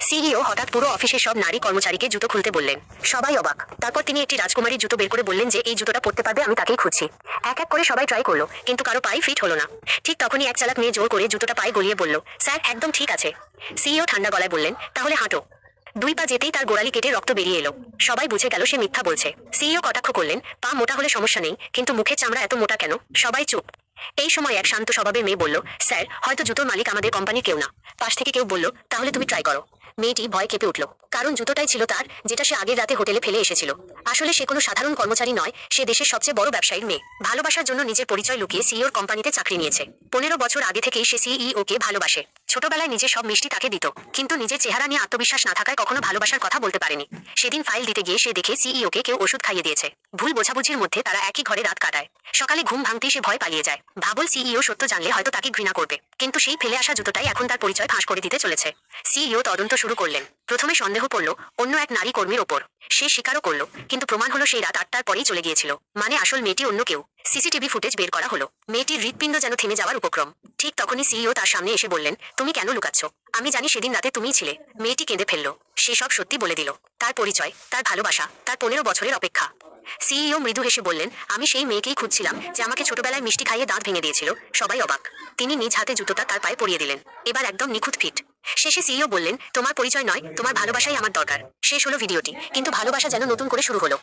CEO হঠাৎ পুরো অফিসের সব নারী কর্মচারীকে জুতো খুলতে বললেন। সবাই অবাক। তারপর তিনি একটি রাজকুমারীর জুতো বের করে বললেন যে এই জুতোটা পরতে পারবে, আমি তাকেই খুঁজছি। এক এক করে সবাই ট্রাই করলো, কিন্তু কারো পায়ে ফিট হলো না। ঠিক তখনই এক চালাক মেয়ে জোর করে জুতোটা পায়ে গলিয়ে বলল, স্যার একদম ঠিক আছে। সিইও ঠান্ডা গলায় বললেন, তাহলে হাঁটো। 2 পা যেতেই তার গোড়ালি কেটে রক্ত বেরিয়ে এলো। সবাই বুঝে গেল সে মিথ্যা বলছে। সিইও কটাক্ষ করলেন, পা মোটা হলে সমস্যা নেই, কিন্তু মুখের চামড়া এত মোটা কেন? সবাই চুপ। এই সময় এক শান্ত স্বভাবের মেয়ে বলল, স্যার হয়তো জুতোর মালিক আমাদের কোম্পানির কেউ না। পাশ থেকে কেউ বলল, তাহলে তুমি ট্রাই করো। মেয়েটি ভয় কেঁপে উঠল, কারণ জুতোটাই ছিল তার, যেটা সে আগের রাতে হোটেলে ফেলে এসেছিল। আসলে সে কোনো সাধারণ কর্মচারী নয়, সে দেশের সবচেয়ে বড় ব্যবসায়ীর মেয়ে। ভালোবাসার জন্য নিজের পরিচয় লুকিয়ে সিইওর কোম্পানিতে চাকরি নিয়েছে। 15 বছর আগে থেকেই সে সিইও কে ভালোবাসে। ছোটবেলায় নিজের সব মিষ্টি তাকে দিত, কিন্তু নিজের চেহারা নিয়ে আত্মবিশ্বাস না থাকায় কখনো ভালোবাসার কথা বলতে পারেনি। সেদিন ফাইল দিতে গিয়ে সে দেখে সিইও কে কেউ ওষুধ খাইয়ে দিয়েছে। ভুল বোঝাবুঝির মধ্যে তারা একই ঘরে রাত কাটায়। সকালে ঘুম ভাঙতেই সে ভয় পালিয়ে যায়। ভাবল সিইও সত্য জানলে হয়তো তাকে ঘৃণা করবে, কিন্তু সেই ফেলে আসা জুতোটাই এখন তার পরিচয় ফাঁস করে দিতে চলেছে। সিইও তদন্ত শুরু করলেন। প্রথমে সন্দেহ পড়ল অন্য এক নারী কর্মীর ওপর। সে স্বীকারও করল, কিন্তু প্রমাণ হলো সেই রাত 8টার পরেই চলে গিয়েছিল। মানে আসল মেয়েটি অন্য কেউ। সিসিটিভি ফুটেজ বের করা হলো। মেয়েটির হৃৎপিণ্ড যেন থেমে যাওয়ার উপক্রম। ঠিক তখনই সিইও তার সামনে এসে বললেন, তুমি কেন লুকাচ্ছ? আমি জানি সেদিন রাতে তুমিই ছিলে। মেয়েটি কেঁদে ফেলল। সে সব সত্যি বলে দিল। তার পরিচয়, তার ভালোবাসা, তার 15 বছরের অপেক্ষা। সিইও মৃদু হেসে বললেন, আমি সেই মেয়েকেই খুঁজছিলাম যে আমাকে ছোটবেলায় মিষ্টি খাইয়ে দাঁত ভেঙে দিয়েছিল। সবাই অবাক। তিনি নিজ হাতে জুতোটা তার পায়ে পরিয়ে দিলেন। এবার একদম নিখুঁত ফিট। শেষে সিইও বললেন, তোমার পরিচয় নয়, তোমার ভালোবাসাই আমার দরকার। শেষ হলো ভিডিওটি, কিন্তু ভালোবাসা যেন নতুন করে শুরু হলো।